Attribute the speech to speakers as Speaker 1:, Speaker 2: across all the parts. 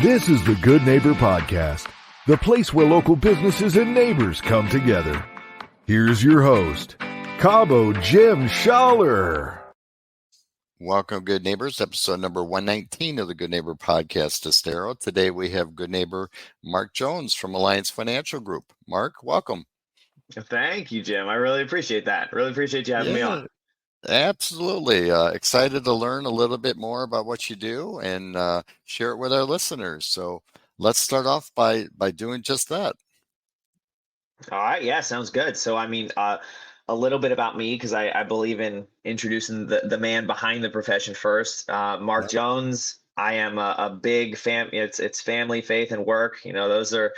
Speaker 1: This is the Good Neighbor Podcast, the place where local businesses and neighbors come together. Here's your host, Cabo Jim Schaller.
Speaker 2: Welcome, Good Neighbors, episode number 119 of the Good Neighbor Podcast Estero. Today we have Good Neighbor Mark Jones from Alliance Financial Group. Mark, welcome.
Speaker 3: Thank you, Jim. I really appreciate that. Really appreciate you having me on.
Speaker 2: Absolutely. Excited to learn a little bit more about what you do and share it with our listeners. So let's start off by doing just that.
Speaker 3: All right. Yeah, sounds good. So, a little bit about me, because I believe in introducing the man behind the profession first. Mark Jones. I am a big fan. It's family, faith, and work. You know, those are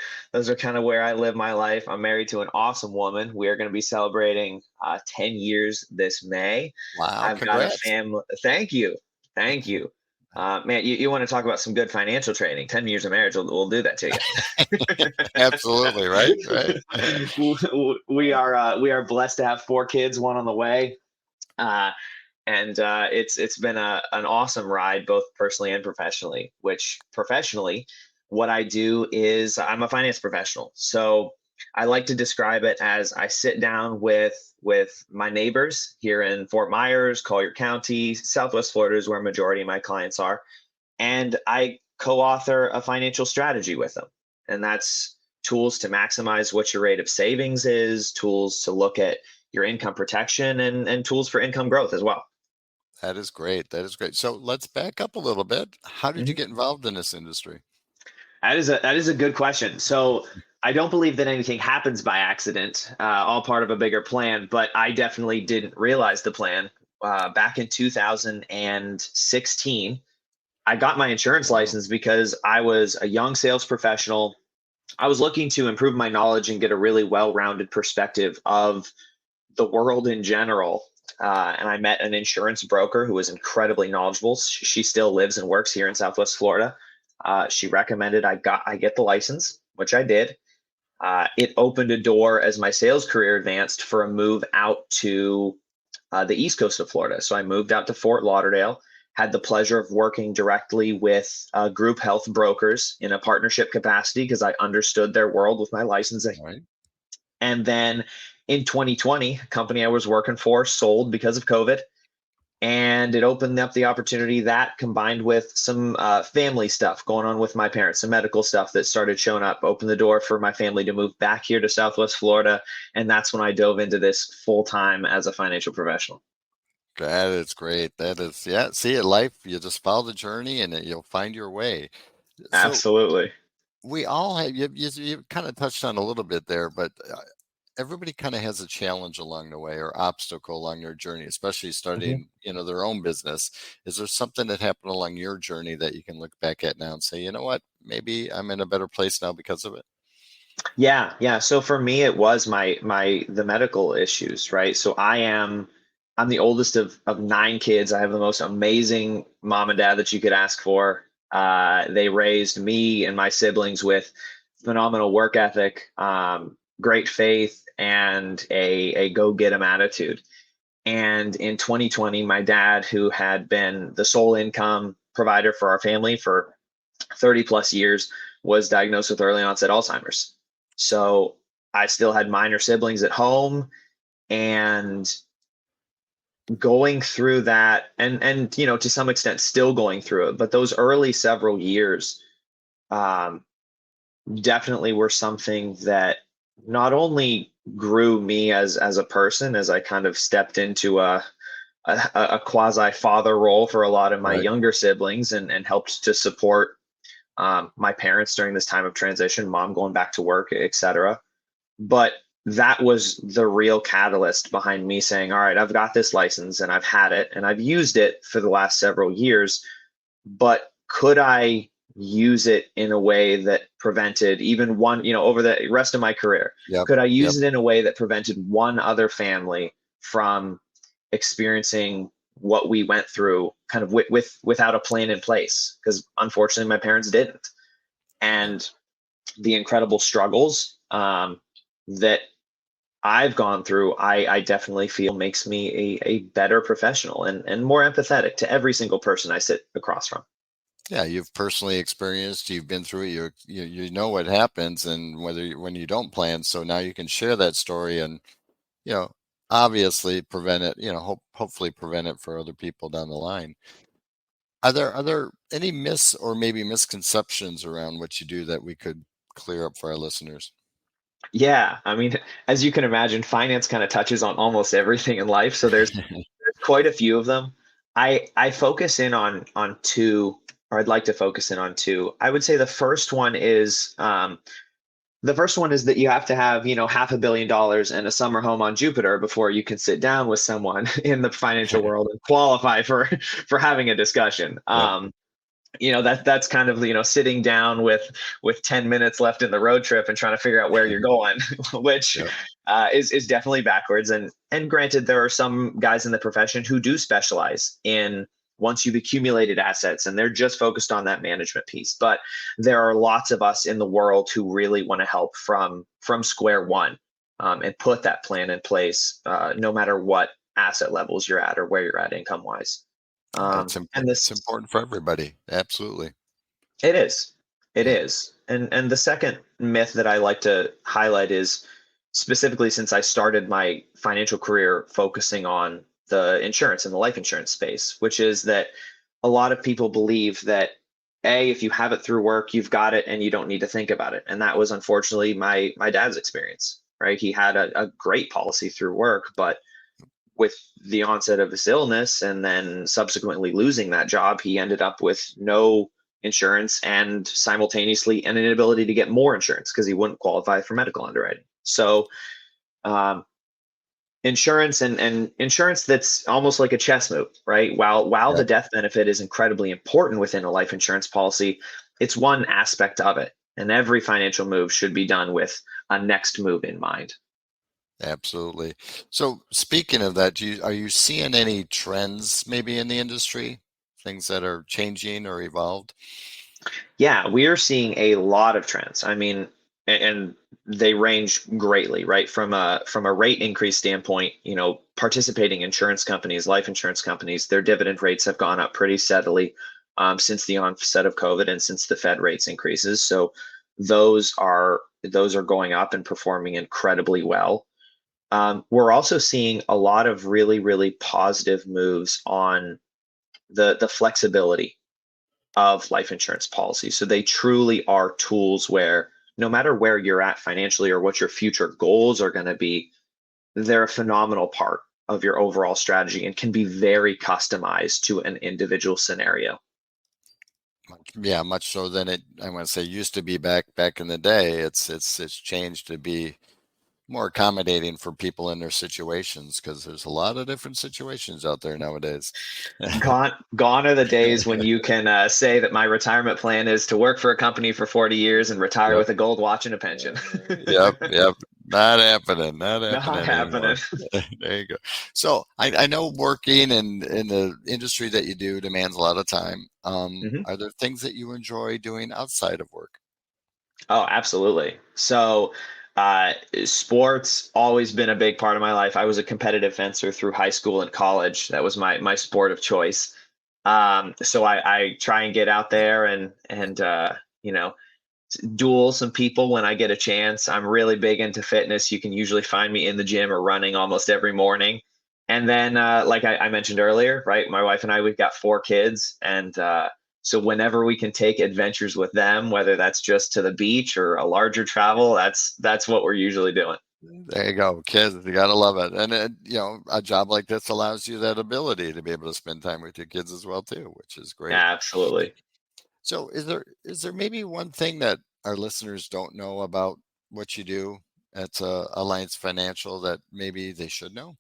Speaker 3: kind of where I live my life. I'm married to an awesome woman. We are going to be celebrating 10 years this May.
Speaker 2: Wow!
Speaker 3: I've
Speaker 2: congrats.
Speaker 3: got a family. Thank you. Man, you want to talk about some good financial training? 10 years of marriage, we'll do that to
Speaker 2: you. Absolutely, right.
Speaker 3: We are blessed to have 4 kids, one on the way. And it's been an awesome ride, both personally and professionally. Which professionally, what I do is I'm a finance professional. So I like to describe it as I sit down with my neighbors here in Fort Myers, Collier County, Southwest Florida is where majority of my clients are. And I co-author a financial strategy with them. And that's tools to maximize what your rate of savings is, tools to look at your income protection, and tools for income growth as well.
Speaker 2: That is great. So let's back up a little bit. How did you get involved in this industry?
Speaker 3: That is a good question. So I don't believe that anything happens by accident, all part of a bigger plan, but I definitely didn't realize the plan. Back in 2016, I got my insurance license because I was a young sales professional. I was looking to improve my knowledge and get a really well-rounded perspective of the world in general. And I met an insurance broker who was incredibly knowledgeable. She still lives and works here in Southwest Florida. She recommended I get the license, which I did. It opened a door as my sales career advanced for a move out to the East Coast of Florida. So I moved out to Fort Lauderdale, had the pleasure of working directly with group health brokers in a partnership capacity because I understood their world with my licensing.
Speaker 2: Right.
Speaker 3: And then in 2020, a company I was working for sold because of COVID, and it opened up the opportunity that, combined with some family stuff going on with my parents, some medical stuff that started showing up, opened the door for my family to move back here to Southwest Florida. And that's when I dove into this full time as a financial professional.
Speaker 2: That is great. That is, see, in life, you just follow the journey and you'll find your way.
Speaker 3: Absolutely.
Speaker 2: We all have, you kind of touched on a little bit there, but everybody kind of has a challenge along the way or obstacle along their journey, especially starting, their own business. Is there something that happened along your journey that you can look back at now and say, you know what, maybe I'm in a better place now because of it?
Speaker 3: Yeah. So for me, it was the medical issues, right? So I'm the oldest of 9 kids. I have the most amazing mom and dad that you could ask for. They raised me and my siblings with phenomenal work ethic, great faith, and a go-get-'em attitude. And in 2020, my dad, who had been the sole income provider for our family for 30 plus years, was diagnosed with early onset Alzheimer's. So I still had minor siblings at home, and going through that, and to some extent still going through it, but those early several years definitely were something that not only grew me as a person, as I kind of stepped into a quasi father role for a lot of my younger siblings, and helped to support my parents during this time of transition, mom going back to work, etc. But that was the real catalyst behind me saying, all right, I've got this license and I've had it and I've used it for the last several years, but could I use it in a way that prevented even one, over the rest of my career? Could I use it in a way that prevented one other family from experiencing what we went through kind of without a plan in place? Because unfortunately my parents didn't. And the incredible struggles that I've gone through, I definitely feel makes me a better professional and more empathetic to every single person I sit across from.
Speaker 2: Yeah, you've personally experienced, you've been through it, you know what happens, and when you don't plan, so now you can share that story and, you know, obviously prevent it, hopefully prevent it for other people down the line. Are there any myths or maybe misconceptions around what you do that we could clear up for our listeners?
Speaker 3: Yeah, I mean, as you can imagine, finance kind of touches on almost everything in life, so there's quite a few of them. I focus in on two, or I'd like to focus in on two. I would say the first one is that you have to have, $500 million and a summer home on Jupiter before you can sit down with someone in the financial world and qualify for for having a discussion.
Speaker 2: Yep.
Speaker 3: That's kind of, sitting down with 10 minutes left in the road trip and trying to figure out where you're going, which
Speaker 2: Yep.
Speaker 3: is definitely backwards. And granted, there are some guys in the profession who do specialize in once you've accumulated assets and they're just focused on that management piece. But there are lots of us in the world who really want to help from square one, and put that plan in place, no matter what asset levels you're at or where you're at income wise.
Speaker 2: It's it's important for everybody. Absolutely.
Speaker 3: It is. It
Speaker 2: Yeah.
Speaker 3: is. And the second myth that I like to highlight is, specifically since I started my financial career focusing on the insurance and the life insurance space, which is that a lot of people believe that if you have it through work, you've got it and you don't need to think about it. And that was unfortunately my dad's experience, right? He had a great policy through work, but with the onset of his illness and then subsequently losing that job, he ended up with no insurance and simultaneously an inability to get more insurance because he wouldn't qualify for medical underwriting. So, um, insurance and insurance that's almost like a chess move, right? While the
Speaker 2: Yep.
Speaker 3: death benefit is incredibly important within a life insurance policy, it's one aspect of it. And every financial move should be done with a next move in mind.
Speaker 2: Absolutely. So speaking of that, are you seeing any trends maybe in the industry? Things that are changing or evolved?
Speaker 3: Yeah, we are seeing a lot of trends. I mean, and they range greatly, right? From a rate increase standpoint, participating insurance companies, life insurance companies, their dividend rates have gone up pretty steadily, since the onset of COVID and since the Fed rates increases. So those are going up and performing incredibly well. We're also seeing a lot of really, really positive moves on the flexibility of life insurance policies. So they truly are tools where no matter where you're at financially or what your future goals are going to be, they're a phenomenal part of your overall strategy and can be very customized to an individual scenario.
Speaker 2: Yeah, much so than I want to say used to be back in the day. It's changed to be more accommodating for people in their situations because there's a lot of different situations out there nowadays.
Speaker 3: Gone are the days when you can say that my retirement plan is to work for a company for 40 years and retire
Speaker 2: Yep.
Speaker 3: with a gold watch and a pension.
Speaker 2: Yep. Not happening. Not
Speaker 3: Not
Speaker 2: happening
Speaker 3: happening.
Speaker 2: anymore. There you go. So I know working in the industry that you do demands a lot of time.
Speaker 3: Mhm.
Speaker 2: Are there things that you enjoy doing outside of work?
Speaker 3: Oh, absolutely. So, sports always been a big part of my life. I was a competitive fencer through high school and college. That was my sport of choice. So I try and get out there and duel some people when I get a chance. I'm really big into fitness. You can usually find me in the gym or running almost every morning. And then, like I mentioned earlier, right, my wife and I, we've got 4 kids, and so whenever we can take adventures with them, whether that's just to the beach or a larger travel, that's what we're usually doing.
Speaker 2: There you go, kids. You gotta love it, and a job like this allows you that ability to be able to spend time with your kids as well too, which is great.
Speaker 3: Absolutely.
Speaker 2: So, is there maybe one thing that our listeners don't know about what you do at Alliance Financial that maybe they should know?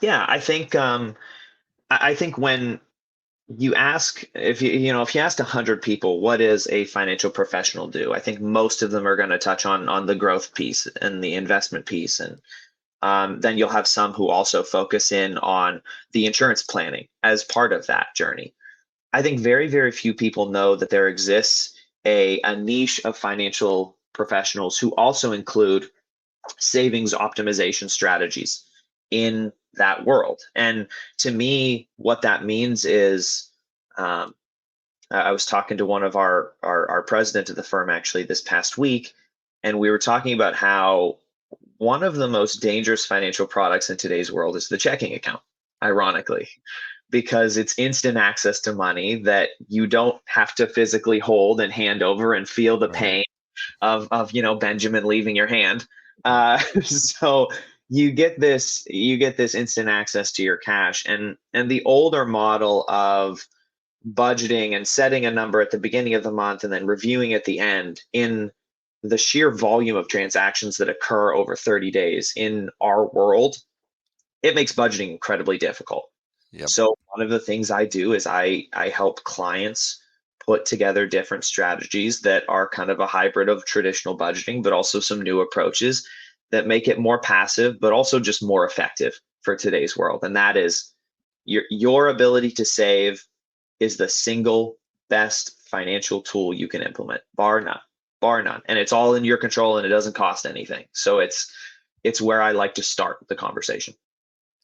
Speaker 3: Yeah, I think when you ask, if you asked 100 people what does a financial professional do, I think most of them are going to touch on the growth piece and the investment piece, and then you'll have some who also focus in on the insurance planning as part of that journey. I think very, very few people know that there exists a niche of financial professionals who also include savings optimization strategies in that world. And to me, what that means is, um, I was talking to one of our president of the firm actually this past week, and we were talking about how one of the most dangerous financial products in today's world is the checking account, ironically, because it's instant access to money that you don't have to physically hold and hand over and feel the pain of Benjamin leaving your hand. So you get this instant access to your cash, and the older model of budgeting and setting a number at the beginning of the month and then reviewing at the end, in the sheer volume of transactions that occur over 30 days in our world, it makes budgeting incredibly difficult. Yep. So one of the things I do is I help clients put together different strategies that are kind of a hybrid of traditional budgeting, but also some new approaches that make it more passive, but also just more effective for today's world. And that is your ability to save is the single best financial tool you can implement, bar none. And it's all in your control, and it doesn't cost anything. So it's where I like to start the conversation.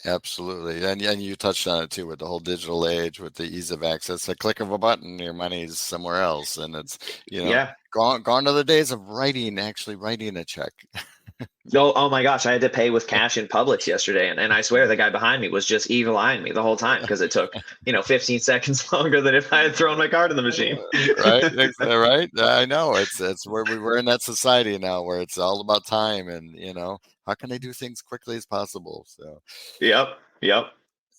Speaker 2: Absolutely. And you touched on it too, with the whole digital age, with the ease of access, a click of a button, your money's somewhere else. And it's, gone are the days of actually writing a check.
Speaker 3: Oh my gosh, I had to pay with cash in Publix yesterday. And I swear the guy behind me was just evil eyeing me the whole time, because it took, 15 seconds longer than if I had thrown my card in the machine.
Speaker 2: Right. I know it's where we're in that society now where it's all about time and, how can I do things quickly as possible? So,
Speaker 3: Yep.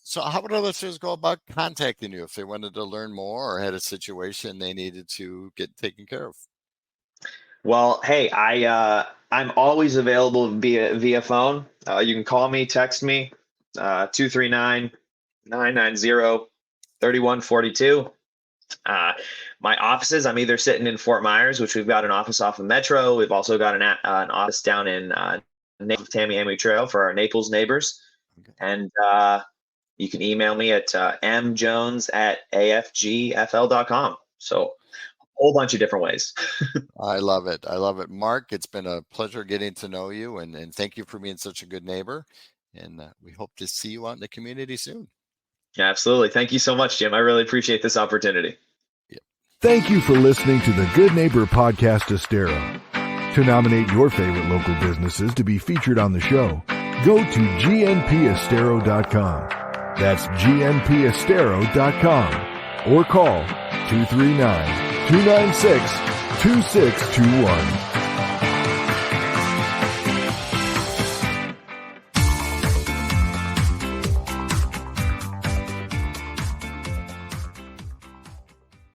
Speaker 2: So how would our listeners go about contacting you if they wanted to learn more or had a situation they needed to get taken care of?
Speaker 3: Well, hey, I'm always available via phone. You can call me, text me, 239-990-3142. My offices, I'm either sitting in Fort Myers, which we've got an office off of Metro. We've also got an office down in Tamiami Trail for our Naples neighbors. Okay. And you can email me at mjones@afgfl.com. So whole bunch of different ways.
Speaker 2: I love it. Mark, it's been a pleasure getting to know you, and thank you for being such a good neighbor. And we hope to see you out in the community soon.
Speaker 3: Yeah, absolutely. Thank you so much, Jim. I really appreciate this opportunity.
Speaker 1: Yeah. Thank you for listening to the Good Neighbor Podcast Estero. To nominate your favorite local businesses to be featured on the show, go to gnpestero.com. That's gnpestero.com, or call 239-296-2621.